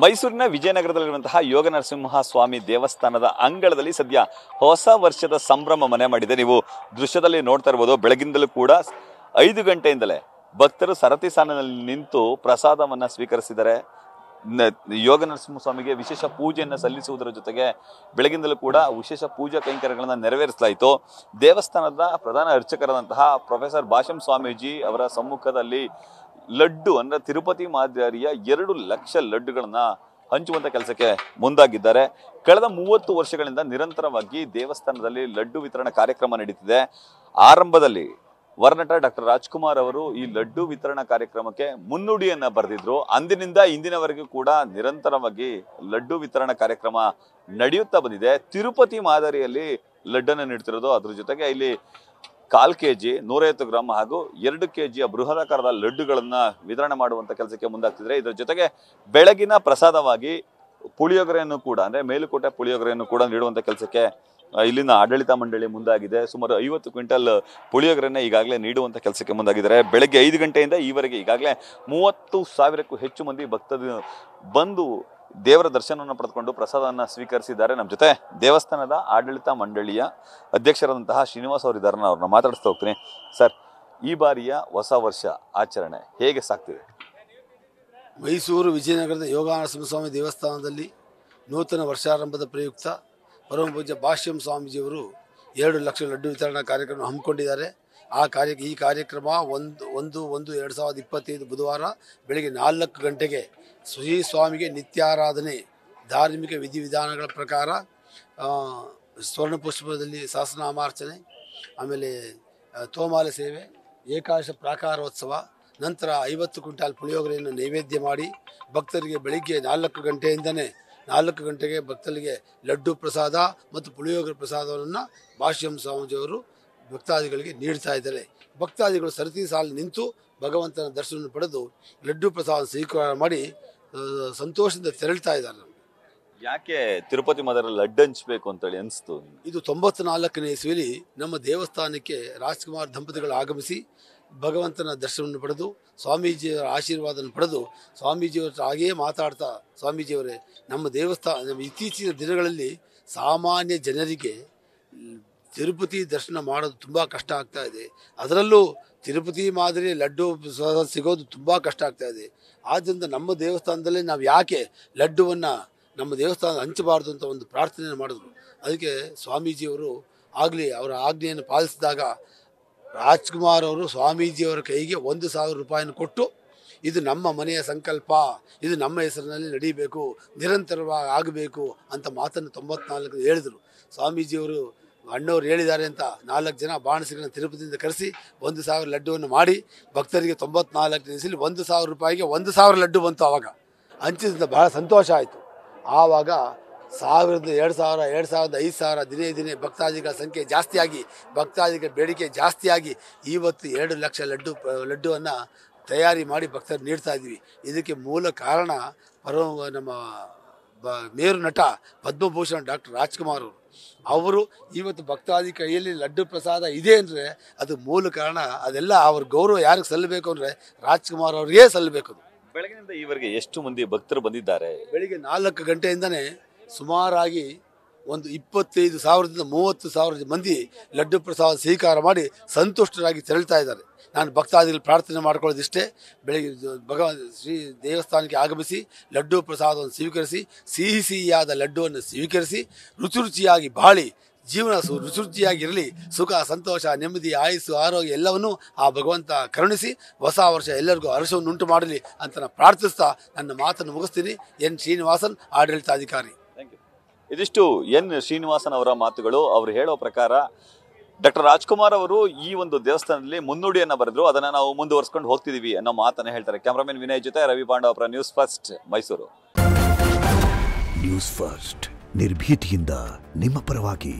ಮೈಸೂರಿನ ವಿಜಯನಗರದಲ್ಲಿರುವಂತಹ ಯೋಗ ನರಸಿಂಹ ಸ್ವಾಮಿ ದೇವಸ್ಥಾನದ ಅಂಗಳದಲ್ಲಿ ಸದ್ಯ ಹೊಸ ವರ್ಷದ ಸಂಭ್ರಮ ಮನೆ ಮಾಡಿದೆ. ನೀವು ದೃಶ್ಯದಲ್ಲಿ ನೋಡ್ತಾ ಇರ್ಬೋದು. ಬೆಳಗಿಂದಲೂ ಕೂಡ 5 ಗಂಟೆಯಿಂದಲೇ ಭಕ್ತರು ಸರತಿ ಸಾಲಿನಲ್ಲಿ ನಿಂತು ಪ್ರಸಾದವನ್ನ ಸ್ವೀಕರಿಸಿದ್ದಾರೆ. ಯೋಗ ನರಸಿಂಹ ಸ್ವಾಮಿಗೆ ವಿಶೇಷ ಪೂಜೆಯನ್ನು ಸಲ್ಲಿಸುವುದರ ಜೊತೆಗೆ ಬೆಳಗಿಂದಲೂ ಕೂಡ ವಿಶೇಷ ಪೂಜಾ ಕೈಂಕರ್ಯಗಳನ್ನು ನೆರವೇರಿಸಲಾಯಿತು. ದೇವಸ್ಥಾನದ ಪ್ರಧಾನ ಅರ್ಚಕರಾದಂತಹ ಪ್ರೊಫೆಸರ್ ಭಾಷ್ಯಂ ಸ್ವಾಮೀಜಿ ಅವರ ಸಮ್ಮುಖದಲ್ಲಿ ಲಡ್ಡು ಅಂದ್ರೆ ತಿರುಪತಿ ಮಾದರಿಯ 2 ಲಕ್ಷ ಲಡ್ಡುಗಳನ್ನ ಹಂಚುವಂತ ಕೆಲಸಕ್ಕೆ ಮುಂದಾಗಿದ್ದಾರೆ. ಕಳೆದ 30 ವರ್ಷಗಳಿಂದ ನಿರಂತರವಾಗಿ ದೇವಸ್ಥಾನದಲ್ಲಿ ಲಡ್ಡು ವಿತರಣಾ ಕಾರ್ಯಕ್ರಮ ನಡೀತಿದೆ. ಆರಂಭದಲ್ಲಿ ವರನಟ ಡಾಕ್ಟರ್ ರಾಜ್ಕುಮಾರ್ ಅವರು ಈ ಲಡ್ಡು ವಿತರಣಾ ಕಾರ್ಯಕ್ರಮಕ್ಕೆ ಮುನ್ನುಡಿಯನ್ನ ಬರೆದಿದ್ರು. ಅಂದಿನಿಂದ ಇಂದಿನವರೆಗೂ ಕೂಡ ನಿರಂತರವಾಗಿ ಲಡ್ಡು ವಿತರಣಾ ಕಾರ್ಯಕ್ರಮ ನಡೆಯುತ್ತಾ ಬಂದಿದೆ. ತಿರುಪತಿ ಮಾದರಿಯಲ್ಲಿ ಲಡ್ಡನ್ನು ನೀಡ್ತಿರೋದು. ಅದ್ರ ಜೊತೆಗೆ ಇಲ್ಲಿ 1/4 kg 150 ಗ್ರಾಂ ಹಾಗೂ 2 kg ಬೃಹದಾಕಾರದ ಲಡ್ಡುಗಳನ್ನ ವಿತರಣೆ ಮಾಡುವಂತ ಕೆಲಸಕ್ಕೆ ಮುಂದಾಗ್ತಿದ್ರೆ. ಇದರ ಜೊತೆಗೆ ಬೆಳಗಿನ ಪ್ರಸಾದವಾಗಿ ಪುಳಿಯೋಗರೆಯನ್ನು ಕೂಡ ಅಂದ್ರೆ ಮೇಲುಕೋಟೆ ಪುಳಿಯೋಗರೆಯನ್ನು ಕೂಡ ನೀಡುವಂತ ಕೆಲಸಕ್ಕೆ ಇಲ್ಲಿನ ಆಡಳಿತ ಮಂಡಳಿ ಮುಂದಾಗಿದೆ. ಸುಮಾರು 50 ಕ್ವಿಂಟಲ್ ಪುಳಿಯೋಗರೆನ್ನ ಈಗಾಗಲೇ ನೀಡುವಂತ ಕೆಲಸಕ್ಕೆ ಮುಂದಾಗಿದ್ದಾರೆ. ಬೆಳಗ್ಗೆ 5 ಗಂಟೆಯಿಂದ ಈವರೆಗೆ ಈಗಾಗಲೇ 30,000ಕ್ಕೂ ಹೆಚ್ಚು ಮಂದಿ ಭಕ್ತರು ಬಂದು ದೇವರ ದರ್ಶನವನ್ನು ಪಡೆದುಕೊಂಡು ಪ್ರಸಾದವನ್ನು ಸ್ವೀಕರಿಸಿದ್ದಾರೆ. ನಮ್ಮ ಜೊತೆ ದೇವಸ್ಥಾನದ ಆಡಳಿತ ಮಂಡಳಿಯ ಅಧ್ಯಕ್ಷರಾದಂತಹ ಶ್ರೀನಿವಾಸ್ ಅವರಿದ್ದಾರೆ. ನಾನು ಅವ್ರನ್ನ ಮಾತಾಡಿಸ್ತಾ ಹೋಗ್ತೀನಿ. ಸರ್, ಈ ಬಾರಿಯ ಹೊಸ ವರ್ಷ ಆಚರಣೆ ಹೇಗೆ ಸಾಗ್ತಿದೆ? ಮೈಸೂರು ವಿಜಯನಗರದ ಯೋಗ ನರಸಿಂಹಸ್ವಾಮಿ ದೇವಸ್ಥಾನದಲ್ಲಿ ನೂತನ ವರ್ಷಾರಂಭದ ಪ್ರಯುಕ್ತ ಪರಮ ಪೂಜ್ಯ ಭಾಷ್ಯಂ ಸ್ವಾಮೀಜಿಯವರು 2 ಲಕ್ಷ ಲಡ್ಡು ವಿತರಣಾ ಕಾರ್ಯಕ್ರಮ ಹಮ್ಮಿಕೊಂಡಿದ್ದಾರೆ. ಈ ಕಾರ್ಯಕ್ರಮ 1/1/2025 ಬುಧವಾರ ಬೆಳಗ್ಗೆ 4 ಗಂಟೆಗೆ ಶ್ರೀ ಸ್ವಾಮಿಗೆ ನಿತ್ಯಾರಾಧನೆ, ಧಾರ್ಮಿಕ ವಿಧಿವಿಧಾನಗಳ ಪ್ರಕಾರ ಸ್ವರ್ಣ ಪುಷ್ಪದಲ್ಲಿ ಸಹಸ್ರನಾಮಾರ್ಚನೆ, ಆಮೇಲೆ ತೋಮಾಲೆ ಸೇವೆ, ಏಕಾದಶ ಪ್ರಾಕಾರೋತ್ಸವ, ನಂತರ 50 ಕ್ವಿಂಟಾಲ್ ಪುಳಿಯೋಗರೆಯನ್ನು ನೈವೇದ್ಯ ಮಾಡಿ ಭಕ್ತರಿಗೆ ಬೆಳಿಗ್ಗೆ 4 ಗಂಟೆಯಿಂದನೇ 4 ಗಂಟೆಗೆ ಭಕ್ತರಿಗೆ ಲಡ್ಡು ಪ್ರಸಾದ ಮತ್ತು ಪುಳಿಯೋಗರೆ ಪ್ರಸಾದವನ್ನು ಭಾಷ್ಯಂ ಸ್ವಾಮೀಜಿಯವರು ಭಕ್ತಾದಿಗಳಿಗೆ ನೀಡ್ತಾ ಇದ್ದಾರೆ. ಭಕ್ತಾದಿಗಳು ಸರತಿ ಸಾಲು ನಿಂತು ಭಗವಂತನ ದರ್ಶನ ಪಡೆದು ಲಡ್ಡು ಪ್ರಸಾದ ಸ್ವೀಕಾರ ಮಾಡಿ ಸಂತೋಷದಿಂದ ತೆರಳ್ತಾ ಇದ್ದಾರೆ. ಯಾಕೆ ತಿರುಪತಿ ಮಾದರಿ ಲಡ್ಡು ಹಂಚಬೇಕು ಅಂತೇಳಿ ಅನಿಸ್ತು? ಇದು 94ನೇ ಇಸ್ವಿಯಲ್ಲಿ ನಮ್ಮ ದೇವಸ್ಥಾನಕ್ಕೆ ರಾಜ್ಕುಮಾರ್ ದಂಪತಿಗಳು ಆಗಮಿಸಿ ಭಗವಂತನ ದರ್ಶನವನ್ನು ಪಡೆದು ಸ್ವಾಮೀಜಿಯವರ ಆಶೀರ್ವಾದವನ್ನು ಪಡೆದು ಸ್ವಾಮೀಜಿಯವರ ಹಾಗೆಯೇ ಮಾತಾಡ್ತಾ, ಸ್ವಾಮೀಜಿಯವರೇ, ನಮ್ಮ ದೇವಸ್ಥಾನ ಇತ್ತೀಚಿನ ದಿನಗಳಲ್ಲಿ ಸಾಮಾನ್ಯ ಜನರಿಗೆ ತಿರುಪತಿ ದರ್ಶನ ಮಾಡೋದು ತುಂಬ ಕಷ್ಟ ಆಗ್ತಾ ಇದೆ. ಅದರಲ್ಲೂ ತಿರುಪತಿ ಮಾದರಿ ಲಡ್ಡು ಸಿಗೋದು ತುಂಬ ಕಷ್ಟ ಆಗ್ತಾ ಇದೆ. ಆದ್ದರಿಂದ ನಮ್ಮ ದೇವಸ್ಥಾನದಲ್ಲೇ ನಾವು ಯಾಕೆ ಲಡ್ಡುವನ್ನು ನಮ್ಮ ದೇವಸ್ಥಾನ ಹಂಚಬಾರ್ದು ಅಂತ ಒಂದು ಪ್ರಾರ್ಥನೆಯನ್ನು ಮಾಡಿದ್ರು. ಅದಕ್ಕೆ ಸ್ವಾಮೀಜಿಯವರು ಅವರ ಆಜ್ಞೆಯನ್ನು ಪಾಲಿಸಿದಾಗ ರಾಜ್ಕುಮಾರ್ ಅವರು ಸ್ವಾಮೀಜಿಯವರ ಕೈಗೆ 1,000 ರೂಪಾಯಿಯನ್ನು ಕೊಟ್ಟು, ಇದು ನಮ್ಮ ಮನೆಯ ಸಂಕಲ್ಪ, ಇದು ನಮ್ಮ ಹೆಸರಿನಲ್ಲಿ ನಡೀಬೇಕು, ನಿರಂತರವಾಗಿ ಆಗಬೇಕು ಅಂತ ಮಾತನ್ನು 94 ಹೇಳಿದರು. ಸ್ವಾಮೀಜಿಯವರು ಅಣ್ಣವ್ರು ಹೇಳಿದ್ದಾರೆ ಅಂತ 4 ಜನ ಬಾಣಸಿಗರನ್ನ ತಿರುಪತಿಯಿಂದ ಕರೆಸಿ 1,000 ಲಡ್ಡುವನ್ನು ಮಾಡಿ ಭಕ್ತರಿಗೆ 94ನೇ ಇಸಲಿ 1,000 ರೂಪಾಯಿಗೆ 1,000 ಲಡ್ಡು ಬಂತು. ಆವಾಗ ಹಂಚಿದಿಂದ ಬಹಳ ಸಂತೋಷ ಆಯಿತು. ಆವಾಗ 1000, 2,000, 2,000, 5,000 ದಿನೇ ಭಕ್ತಾದಿಗಳ ಸಂಖ್ಯೆ ಜಾಸ್ತಿಯಾಗಿ ಭಕ್ತಾದಿಗಳ ಬೇಡಿಕೆ ಜಾಸ್ತಿಯಾಗಿ ಇವತ್ತು 2 ಲಕ್ಷ ಲಡ್ಡುವನ್ನು ತಯಾರಿ ಮಾಡಿ ಭಕ್ತರು ನೀಡ್ತಾ ಇದ್ವಿ. ಇದಕ್ಕೆ ಮೂಲ ಕಾರಣ ನಮ್ಮ ಮೇರು ನಟ ಪದ್ಮಭೂಷಣ್ ಡಾಕ್ಟರ್ ರಾಜ್ಕುಮಾರ್ ಅವರು ಇವತ್ತು ಭಕ್ತಾದಿ ಕೈಯಲ್ಲಿ ಲಡ್ಡು ಪ್ರಸಾದ ಇದೆ ಅಂದರೆ ಅದು ಮೂಲ ಕಾರಣ. ಅದೆಲ್ಲ ಅವ್ರ ಗೌರವ ಯಾರಿಗೆ ಸಲ್ಲಬೇಕು ಅಂದರೆ ರಾಜ್ಕುಮಾರ್ ಅವ್ರಿಗೆ ಸಲ್ಲಬೇಕು. ಬೆಳಗಿನಿಂದ ಈವರೆಗೆ ಎಷ್ಟು ಮಂದಿ ಭಕ್ತರು ಬಂದಿದ್ದಾರೆ? ಬೆಳಿಗ್ಗೆ 4 ಗಂಟೆಯಿಂದನೇ ಸುಮಾರಾಗಿ ಒಂದು 25,000ದಿಂದ 30,000 ಮಂದಿ ಲಡ್ಡು ಪ್ರಸಾದ ಸ್ವೀಕಾರ ಮಾಡಿ ಸಂತುಷ್ಟರಾಗಿ ತೆರಳ್ತಾ ಇದ್ದಾರೆ. ನಾನು ಭಕ್ತಾದಿಗಳು ಪ್ರಾರ್ಥನೆ ಮಾಡ್ಕೊಳ್ಳೋದಿಷ್ಟೇ, ಬೆಳಗ್ಗೆ ಶ್ರೀ ದೇವಸ್ಥಾನಕ್ಕೆ ಆಗಮಿಸಿ ಲಡ್ಡು ಪ್ರಸಾದವನ್ನು ಸ್ವೀಕರಿಸಿ ಸಿಹಿಯಾದ ಲಡ್ಡುವನ್ನು ಸ್ವೀಕರಿಸಿ ರುಚಿಯಾಗಿ ಬಾಳಿ ಜೀವನ ರುಚಿಯಾಗಿರಲಿ, ಸುಖ, ಸಂತೋಷ, ನೆಮ್ಮದಿ, ಆಯುಸ್ಸು, ಆರೋಗ್ಯ ಎಲ್ಲವನ್ನೂ ಆ ಭಗವಂತ ಕರುಣಿಸಿ ಹೊಸ ವರ್ಷ ಎಲ್ಲರಿಗೂ ಹರ್ಷವನ್ನು ಉಂಟು ಮಾಡಲಿ ಅಂತ ನಾನು ಪ್ರಾರ್ಥಿಸ್ತಾ ನನ್ನ ಮಾತನ್ನು ಮುಗಿಸ್ತೀನಿ. ಎನ್ ಶ್ರೀನಿವಾಸನ್, ಆಡಳಿತಾಧಿಕಾರಿ. ಇದಿಷ್ಟು ಎನ್ ಶ್ರೀನಿವಾಸನ್ ಅವರ ಮಾತುಗಳು. ಅವರು ಹೇಳೋ ಪ್ರಕಾರ ಡಾಕ್ಟರ್ ರಾಜ್ಕುಮಾರ್ ಅವರು ಈ ಒಂದು ದೇವಸ್ಥಾನದಲ್ಲಿ ಮುನ್ನುಡಿಯನ್ನ ಬರೆದ್ರು, ಅದನ್ನ ನಾವು ಮುಂದುವರ್ಸ್ಕೊಂಡು ಹೋಗ್ತಿದೀವಿ ಅನ್ನೋ ಮಾತನ್ನ ಹೇಳ್ತಾರೆ. ಕ್ಯಾಮರಾಮನ್ ವಿನಯ್ ಜೊತೆ Ravi Pandavapura, news first, Mysuru. News first, ನಿರ್ಭೀತಿಯಿಂದ ನಿಮ್ಮ ಪರವಾಗಿ.